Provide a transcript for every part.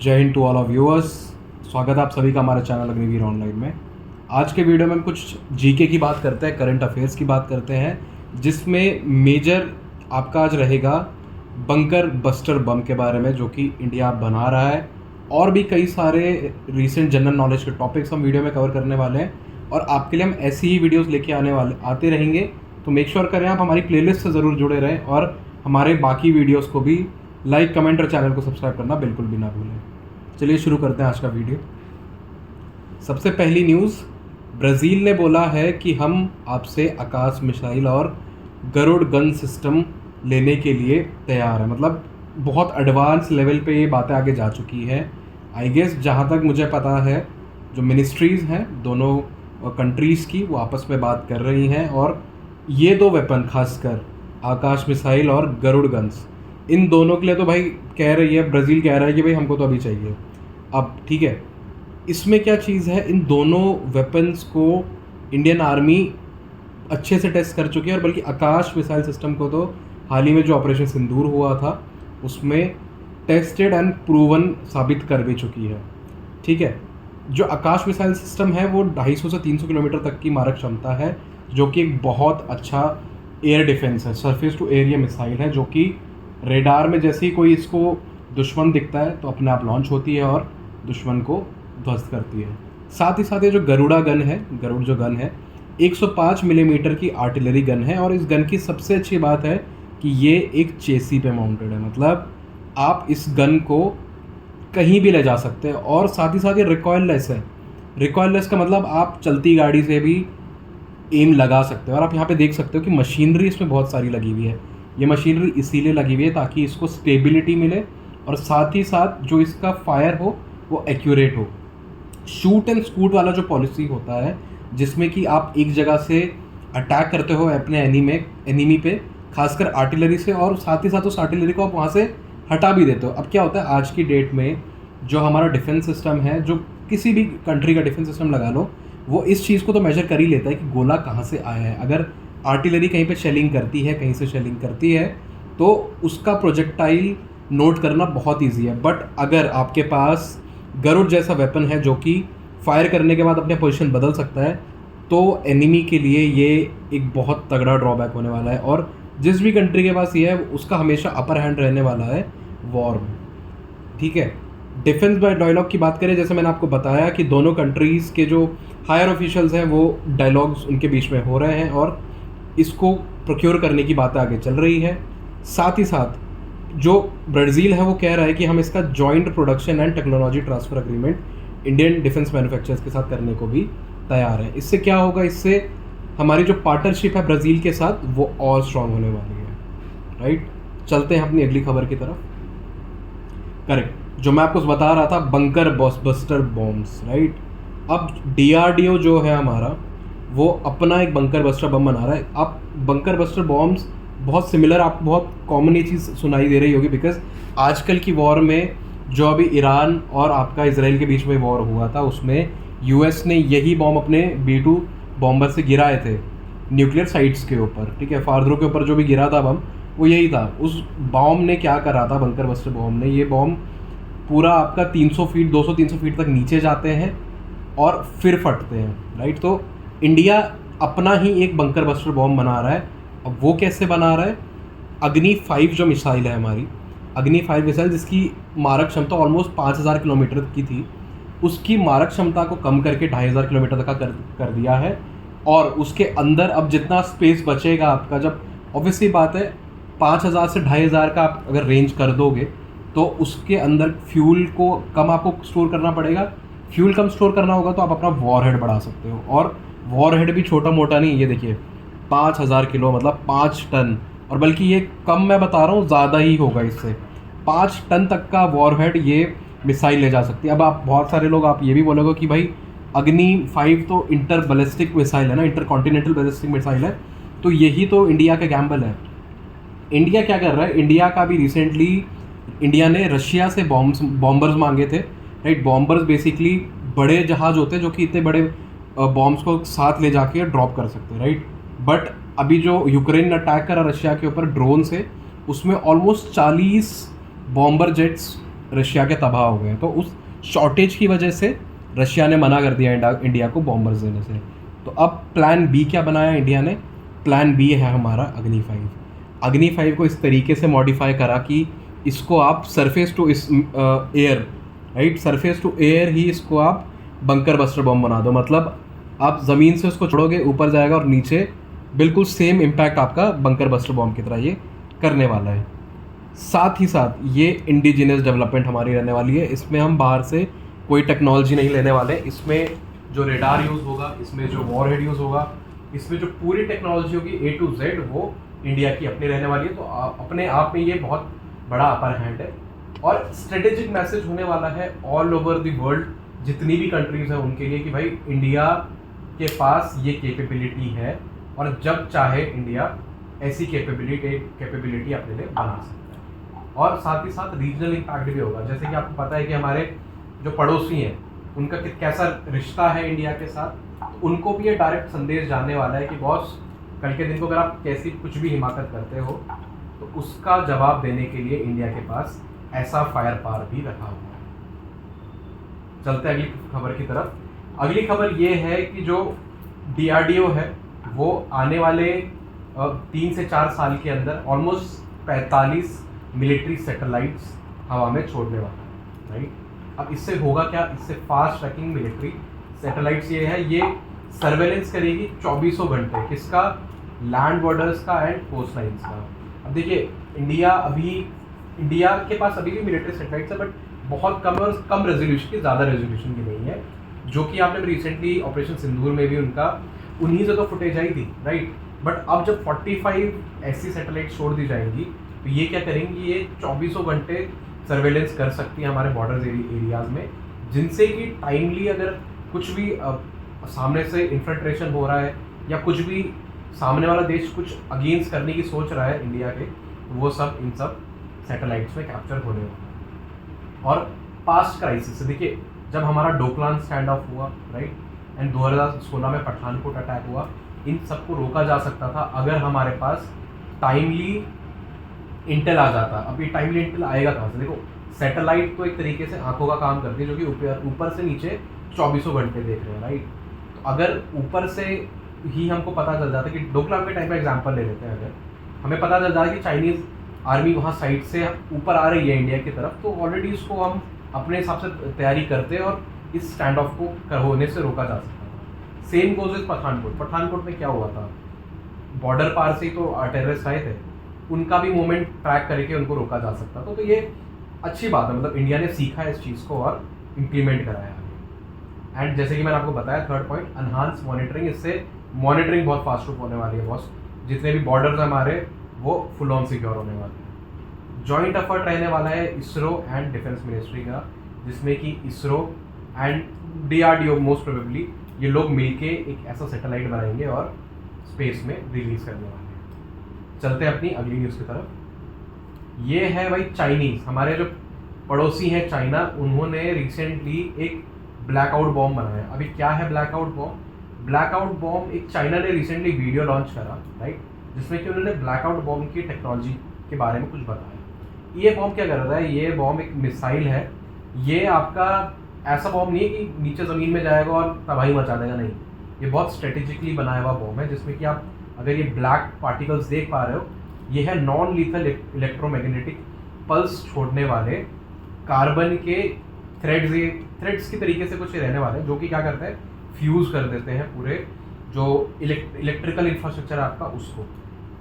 जय Hind to all of viewers. स्वागत है आप सभी का हमारे चैनल अग्निवीर ऑनलाइन में। आज के वीडियो में हम कुछ जीके की बात करते हैं, करंट अफेयर्स की बात करते हैं, जिसमें मेजर आपका आज रहेगा बंकर बस्टर बम के बारे में, जो कि इंडिया बना रहा है। और भी कई सारे रिसेंट जनरल नॉलेज के टॉपिक्स हम वीडियो में कवर करने वाले हैं और आपके लिए हम ऐसी ही वीडियोज़ लेके आते रहेंगे। तो मेक श्योर करें आप हमारी प्लेलिस्ट से ज़रूर जुड़े रहें और हमारे बाकी वीडियोज़ को भी लाइक, कमेंट और चैनल को सब्सक्राइब करना बिल्कुल भी ना भूलें। चलिए शुरू करते हैं आज का वीडियो। सबसे पहली न्यूज़, ब्राज़ील ने बोला है कि हम आपसे आकाश मिसाइल और गरुड़ गन सिस्टम लेने के लिए तैयार है। मतलब बहुत एडवांस लेवल पे ये बातें आगे जा चुकी है। आई गेस जहाँ तक मुझे पता है, जो मिनिस्ट्रीज़ हैं दोनों कंट्रीज़ की, वो आपस में बात कर रही हैं और ये दो वेपन, खासकर आकाश मिसाइल और गरुड़ गन्स, इन दोनों के लिए तो भाई कह रही है, ब्राज़ील कह रहा है कि भाई हमको तो अभी चाहिए। अब ठीक है, इसमें क्या चीज़ है, इन दोनों वेपन्स को इंडियन आर्मी अच्छे से टेस्ट कर चुकी है और बल्कि आकाश मिसाइल सिस्टम को तो हाल ही में जो ऑपरेशन सिंदूर हुआ था उसमें टेस्टेड एंड प्रूवन साबित कर भी चुकी है। ठीक है, जो आकाश मिसाइल सिस्टम है वो 250 से 300 किलोमीटर तक की मारक क्षमता है, जो कि एक बहुत अच्छा एयर डिफेंस है, सरफेस टू एरिया मिसाइल है, जो कि रेडार में जैसे ही कोई इसको दुश्मन दिखता है तो अपने आप लॉन्च होती है और दुश्मन को ध्वस्त करती है। साथ ही साथ ये जो गरुड़ा गन है, गरुड़ जो गन है, 105 मिलीमीटर की आर्टिलरी गन है और इस गन की सबसे अच्छी बात है कि ये एक चेसी पे माउंटेड है। मतलब आप इस गन को कहीं भी ले जा सकते हैं और साथ ही साथ ये रिकॉइललेस है। रिकॉइललेस का मतलब आप चलती गाड़ी से भी एम लगा सकते हो और आप यहाँ पे देख सकते हो कि मशीनरी इसमें बहुत सारी लगी हुई है। ये मशीनरी इसीलिए लगी हुई है ताकि इसको स्टेबिलिटी मिले और साथ ही साथ जो इसका फायर हो वो एक्यूरेट हो। शूट एंड स्कूट वाला जो पॉलिसी होता है, जिसमें कि आप एक जगह से अटैक करते हो अपने एनिमी पे, खासकर आर्टिलरी से, और साथ ही साथ उस आर्टिलरी को आप वहाँ से हटा भी देते हो। अब क्या होता है, आज की डेट में जो हमारा डिफेंस सिस्टम है, जो किसी भी कंट्री का डिफेंस सिस्टम लगा लो, वो इस चीज़ को तो मेजर कर ही लेता है कि गोला कहाँ से आया है। अगर आर्टिलरी कहीं पे शेलिंग करती है, कहीं से शेलिंग करती है, तो उसका प्रोजेक्टाइल नोट करना बहुत ईजी है। बट अगर आपके पास गरुड़ जैसा वेपन है जो कि फायर करने के बाद अपने पोजीशन बदल सकता है, तो एनिमी के लिए ये एक बहुत तगड़ा ड्रॉबैक होने वाला है। और जिस भी कंट्री के पास ये है उसका हमेशा अपर हैंड रहने वाला है वॉर में। ठीक है, डिफेंस बाय डायलॉग की बात करें, जैसे मैंने आपको बताया कि दोनों कंट्रीज़ के जो हायर ऑफिशियल्स हैं वो डायलॉग्स उनके बीच में हो रहे हैं और इसको प्रोक्योर करने की बातें आगे चल रही है। साथ ही साथ जो ब्राज़ील है वो कह रहा है कि हम इसका joint production and technology transfer agreement Indian defence manufacturers के साथ करने को भी तैयार है। इससे क्या होगा, इससे हमारी जो पार्टनरशिप है ब्राज़ील के साथ वो और स्ट्रॉन्ग होने वाली है। राइट, चलते हैं अपनी अगली खबर की तरफ। करेक्ट, जो मैं आपको बता रहा था, बंकर बस्टर बॉम्ब्स। राइट, अब DRDO जो है हमारा, वो अपना एक बंकर बस्टर बम बना रहा है। आप बंकर बस्टर बॉम्ब्स बहुत सिमिलर, आपको बहुत कॉमन ये चीज़ सुनाई दे रही होगी, बिकॉज आजकल की वॉर में जो अभी ईरान और आपका इसराइल के बीच में वॉर हुआ था, उसमें US ने यही बॉम्ब अपने B2 बॉम्बर से गिराए थे न्यूक्लियर साइट्स के ऊपर। ठीक है, फारदरों के ऊपर जो भी गिरा था बम, वो यही था। उस बॉम्ब ने क्या करा था, बंकर बस्टर बॉम्ब ने, ये बॉम्ब पूरा आपका 300 फीट 200-300 फीट तक नीचे जाते हैं और फिर फटते हैं। राइट, तो इंडिया अपना ही एक बंकर बस्टर बॉम्ब बना रहा है। अब वो कैसे बना रहा है, अग्नि 5 जो मिसाइल है हमारी, अग्नि 5 मिसाइल, जिसकी मारक क्षमता ऑलमोस्ट 5000 किलोमीटर की थी, उसकी मारक क्षमता को कम करके 2500 किलोमीटर तक का कर दिया है। और उसके अंदर अब जितना स्पेस बचेगा आपका, जब ऑब्वियसली बात है 5000 से 2500 का आप अगर रेंज कर दोगे तो उसके अंदर फ्यूल को कम आपको स्टोर करना पड़ेगा। फ्यूल कम स्टोर करना होगा तो आप अपना वॉरहेड बढ़ा सकते हो, और वॉरहेड भी छोटा मोटा नहीं, ये देखिए 5000 किलो, मतलब 5 टन, और बल्कि ये कम मैं बता रहा हूँ, ज़्यादा ही होगा इससे। 5 टन तक का वॉरहेड ये मिसाइल ले जा सकती है। अब आप बहुत सारे लोग आप ये भी बोलोगे कि भाई अग्नि 5 तो इंटर बैलिस्टिक मिसाइल है ना, इंटर कॉन्टिनेंटल बैलिस्टिक मिसाइल है, तो यही तो इंडिया का गैम्बल है। इंडिया क्या कर रहा है, इंडिया का भी रिसेंटली इंडिया ने रशिया से बॉम्बर्स मांगे थे। राइट, बॉम्बर्स बेसिकली बड़े जहाज़ होते हैं जो कि इतने बड़े बॉम्ब्स को साथ ले जाके ड्रॉप कर सकते हैं। राइट, बट अभी जो यूक्रेन ने अटैक करा रशिया के ऊपर ड्रोन से, उसमें ऑलमोस्ट 40 बॉम्बर जेट्स रशिया के तबाह हो गए। तो उस शॉर्टेज की वजह से रशिया ने मना कर दिया इंडिया को बॉम्बर्स देने से। तो अब प्लान बी क्या बनाया इंडिया ने? प्लान बी है हमारा अग्नि 5। अग्नि 5 को इस तरीके से मॉडिफाई करा कि इसको आप सरफेस टू इस air, right, surface to air ही इसको आप बंकर बस्टर बॉम्ब बना दो। मतलब आप ज़मीन से उसको छोड़ोगे, ऊपर जाएगा और नीचे बिल्कुल सेम इम्पैक्ट आपका बंकर बस्टर बॉम्ब की तरह ये करने वाला है। साथ ही साथ ये इंडिजिनस डेवलपमेंट हमारी रहने वाली है। इसमें हम बाहर से कोई टेक्नोलॉजी नहीं लेने वाले। इसमें जो रेडार यूज़ होगा, इसमें जो वॉरहेड यूज़ होगा, इसमें जो पूरी टेक्नोलॉजी होगी A to Z वो इंडिया की अपनी रहने वाली है। तो अपने आप में ये बहुत बड़ा अपर हैंड है और स्ट्रेटेजिक मैसेज होने वाला है ऑल ओवर द वर्ल्ड, जितनी भी कंट्रीज हैं उनके लिए, कि भाई इंडिया के पास ये कैपेबिलिटी है और जब चाहे इंडिया ऐसी कैपेबिलिटी अपने लिए बना सकता है। और साथ ही साथ रीजनल इम्पैक्ट भी होगा। जैसे कि आपको पता है कि हमारे जो पड़ोसी हैं उनका कैसा रिश्ता है इंडिया के साथ, तो उनको भी ये डायरेक्ट संदेश जाने वाला है कि बॉस, कल के दिन को अगर आप कैसी कुछ भी हिमाकत करते हो तो उसका जवाब देने के लिए इंडिया के पास ऐसा फायर पावर भी रखा हुआ है। चलते अगली खबर की तरफ। अगली खबर ये है कि जो DRDO है वो आने वाले 3 से 4 साल के अंदर ऑलमोस्ट 45 मिलिट्री सैटेलाइट्स हवा में छोड़ने वाला है, राइट। अब इससे होगा क्या? इससे फास्ट ट्रैकिंग मिलिट्री सैटेलाइट्स ये है, ये सर्वेलेंस करेगी 24 घंटे, किसका? लैंड बॉर्डर्स का एंड कोस्ट लाइन्स का। अब देखिए इंडिया के पास अभी भी मिलिट्री सैटेलाइट्स है, बट बहुत कम रेजोल्यूशन की, ज़्यादा रेजोल्यूशन की नहीं है, जो कि आपने रिसेंटली ऑपरेशन सिंदूर में भी उन्हीं से तो फुटेज आई थी, राइट। बट अब जब 45 ऐसी सैटेलाइट छोड़ दी जाएंगी तो ये क्या करेंगी? ये 24 घंटे सर्वेलेंस कर सकती है हमारे बॉर्डर एरियाज़ में, जिनसे कि टाइमली अगर कुछ भी सामने से इन्फिल्ट्रेशन हो रहा है या कुछ भी सामने वाला देश कुछ अगेंस्ट करने की सोच रहा है इंडिया के, तो वो सब इन सब सैटेलाइट्स में कैप्चर होने वाला है। और पास्ट क्राइसिस से देखिए, जब हमारा डोकलाम स्टैंड ऑफ हुआ, राइट, एंड 2016 में पठानकोट अटैक हुआ, इन सबको रोका जा सकता था अगर हमारे पास टाइमली इंटेल आ जाता। अब ये टाइमली इंटेल आएगा कहाँ से? देखो, सैटेलाइट तो एक तरीके से आंखों का काम करती है, जो कि ऊपर से नीचे 24 घंटे देख रहे हैं, राइट। तो अगर ऊपर से ही हमको पता चल जाता है कि डोकलाम के टाइम का एग्जांपल ले लेते हैं, अगर हमें पता चल जाता है कि चाइनीज़ आर्मी वहाँ साइड से ऊपर आ रही है इंडिया की तरफ, तो ऑलरेडी इसको हम अपने हिसाब से तैयारी करते और इस स्टैंड ऑफ को होने से रोका जा सकता था। सेम गोज विद पठानकोट में क्या हुआ था? बॉर्डर पार से ही तो टेररिस्ट आए थे, उनका भी मूवमेंट ट्रैक करके उनको रोका जा सकता था। तो ये अच्छी बात है, मतलब इंडिया ने सीखा है इस चीज़ को और इम्प्लीमेंट कराया है। एंड जैसे कि मैंने आपको बताया, थर्ड पॉइंट, एनहांस मॉनिटरिंग। इससे मॉनिटरिंग बहुत फास्ट होने वाली है बॉस। जितने भी बॉर्डर्स हमारे वो फुल ऑन सिक्योर होने वाले हैं। जॉइंट एफर्ट रहने वाला है इसरो एंड डिफेंस मिनिस्ट्री का, जिसमें कि ISRO and DRDO most probably ये लोग मिलके एक ऐसा सैटेलाइट बनाएंगे और स्पेस में रिलीज करने वाले हैं। चलते हैं अपनी अगली न्यूज़ की तरफ। ये है भाई चाइनीज़, हमारे जो पड़ोसी हैं चाइना, उन्होंने रिसेंटली एक ब्लैकआउट बॉम्ब बनाया। अभी क्या है ब्लैकआउट बॉम्ब? ब्लैकआउट बॉम्ब एक चाइना ने रिसेंटली वीडियो लॉन्च करा, राइट, जिसमें कि उन्होंने ब्लैकआउट बॉम्ब की टेक्नोलॉजी के बारे में कुछ बताया। ये बॉम्ब क्या कर रहा है? ये बॉम्ब एक मिसाइल है। ये आपका ऐसा बॉम्ब नहीं है कि नीचे ज़मीन में जाएगा और तबाही मचा देगा, नहीं। ये बहुत स्ट्रेटेजिकली बनाया हुआ बॉम्ब है, जिसमें कि आप अगर ये ब्लैक पार्टिकल्स देख पा रहे हो, ये है नॉन लीथल इलेक्ट्रोमैग्नेटिक पल्स छोड़ने वाले कार्बन के थ्रेड्स की तरीके से कुछ रहने वाले हैं, जो कि क्या करते हैं? फ्यूज़ कर देते हैं पूरे जो इलेक्ट्रिकल इंफ्रास्ट्रक्चर है आपका उसको,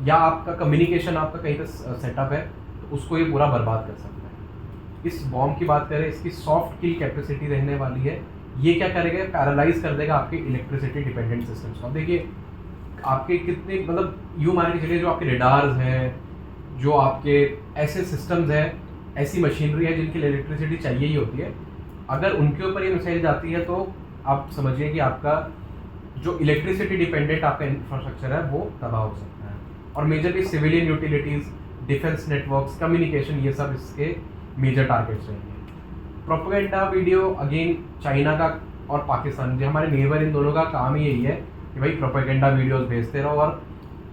या आपका कम्युनिकेशन आपका कहीं पर सेटअप है तो उसको ये पूरा बर्बाद कर सकता है। इस बॉम्ब की बात करें, इसकी सॉफ्ट किल कैपेसिटी रहने वाली है। ये क्या करेगा? पैरालाइज कर देगा आपके इलेक्ट्रिसिटी डिपेंडेंट सिस्टम्स को। अब देखिए, आपके कितने, मतलब यूँ मान के चलिए, जो आपके रेडार्स हैं, जो आपके ऐसे सिस्टम्स हैं, ऐसी मशीनरी है जिनकी इलेक्ट्रिसिटी चाहिए ही होती है, अगर उनके ऊपर ये मिसाइल जाती है तो आप समझिए कि आपका जो इलेक्ट्रिसिटी डिपेंडेंट आपका इंफ्रास्ट्रक्चर है वो तबाह हो सकता है। और majorly civilian utilities, defence networks, communication, ये सब इसके मेजर टारगेट्स रहेंगे। प्रोपेगेंडा वीडियो, अगेन चाइना का और पाकिस्तान, जो हमारे नेबर, इन दोनों का काम ही यही है कि भाई प्रोपेगेंडा वीडियोस भेजते रहो और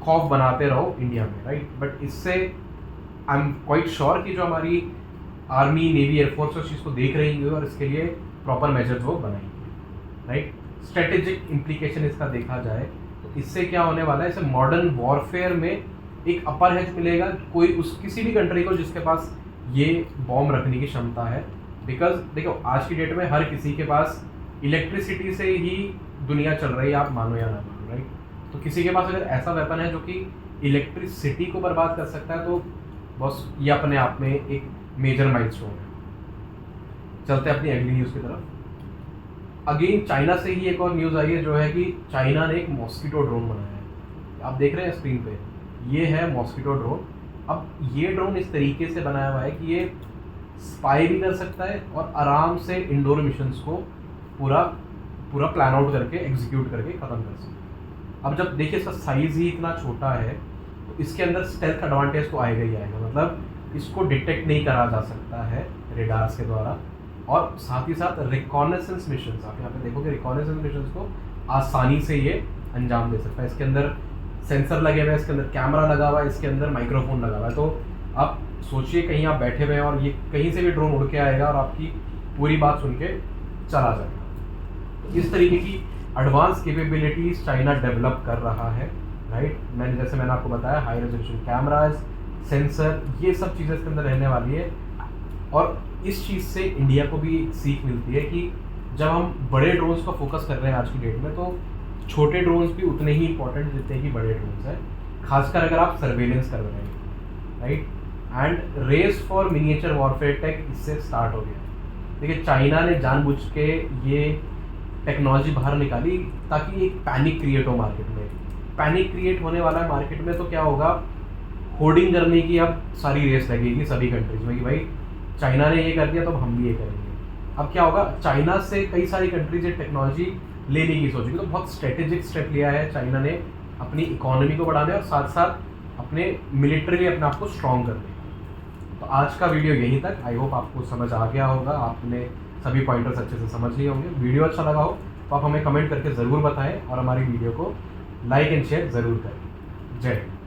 खौफ बनाते रहो इंडिया में, राइट। बट इससे आई एम क्वाइट श्योर कि जो हमारी आर्मी, नेवी, एयरफोर्स उस चीज़ को देख रही है और इसके लिए प्रॉपर मेजर्स वो बनाएंगे, राइट। स्ट्रेटेजिक इम्प्लीकेशन इसका देखा जाए तो इससे क्या होने वाला है, इसे मॉडर्न वॉरफेयर में एक अपर एज मिलेगा कोई उस किसी भी कंट्री को जिसके पास ये बॉम्ब रखने की क्षमता है। बिकॉज देखो आज की डेट में हर किसी के पास इलेक्ट्रिसिटी से ही दुनिया चल रही है, आप मानो या ना मानो, राइट। तो किसी के पास अगर ऐसा वेपन है जो कि इलेक्ट्रिसिटी को बर्बाद कर सकता है तो बस ये अपने आप में एक मेजर माइलस्टोन है। चलते हैं अपनी अगली न्यूज़ की तरफ। अगेन चाइना से ही एक और न्यूज़ आई है जो है कि चाइना ने एक मॉस्किटो ड्रोन बनाया है। आप देख रहे हैं स्क्रीन पे, ये है मॉस्किटो ड्रोन। अब ये ड्रोन इस तरीके से बनाया हुआ है कि ये स्पाई भी कर सकता है और आराम से इंडोर मिशंस को पूरा प्लान आउट करके एग्जीक्यूट करके ख़त्म कर सकता है। अब जब देखिए इसका साइज़ ही इतना छोटा है तो इसके अंदर स्टेल्थ एडवांटेज तो आएगा ही आएगा, मतलब इसको डिटेक्ट नहीं करा जा सकता है रेडार्स के द्वारा, और साथ ही साथ रिकॉनेसेंस मिशंस, आप यहाँ पे देखोगे रिकॉनेसेंस मिशंस को आसानी से ये अंजाम दे सकता है। इसके अंदर सेंसर लगे हुए हैं, इसके अंदर कैमरा लगा हुआ है, इसके अंदर माइक्रोफोन लगा हुआ है। तो आप सोचिए कहीं आप बैठे हुए हैं और ये कहीं से भी ड्रोन उड़ के आएगा और आपकी पूरी बात सुन के चला जाएगा। तो इस तरीके की एडवांस कैपेबिलिटीज चाइना डेवलप कर रहा है, राइट। मैंने आपको बताया हाई रेजोल्यूशन कैमराज, सेंसर, ये सब चीज़ें इसके अंदर रहने वाली है। और इस चीज़ से इंडिया को भी सीख मिलती है कि जब हम बड़े ड्रोन्स का फोकस कर रहे हैं आज की डेट में, तो छोटे ड्रोन्स भी उतने ही इंपॉर्टेंट जितने कि बड़े ड्रोन्स हैं, खासकर अगर आप सर्वेलेंस कर रहे हैं, right. And race for miniature warfare tech इससे स्टार्ट हो गया है। देखिए चाइना ने जानबूझ के ये टेक्नोलॉजी बाहर निकाली ताकि एक पैनिक क्रिएट हो मार्केट में। पैनिक क्रिएट होने वाला है मार्केट में तो क्या होगा, होर्डिंग करने की अब सारी रेस लगेगी सभी कंट्रीज में कि भाई चाइना ने ये कर दिया तो हम भी ये करेंगे। अब क्या होगा, चाइना से कई सारी कंट्रीज ये टेक्नोलॉजी लेने की सोचेगी, तो बहुत स्ट्रेटेजिक स्टेप लिया है चाइना ने अपनी इकोनॉमी को बढ़ाने और साथ साथ अपने मिलिट्री अपने आप को स्ट्रॉन्ग करने। तो आज का वीडियो यहीं तक। आई होप आपको समझ आ गया होगा, आपने सभी पॉइंटर्स अच्छे से समझ लिए होंगे। वीडियो अच्छा लगा हो तो आप हमें कमेंट करके ज़रूर बताएं और हमारी वीडियो को लाइक एंड शेयर ज़रूर करें। जय हिंद।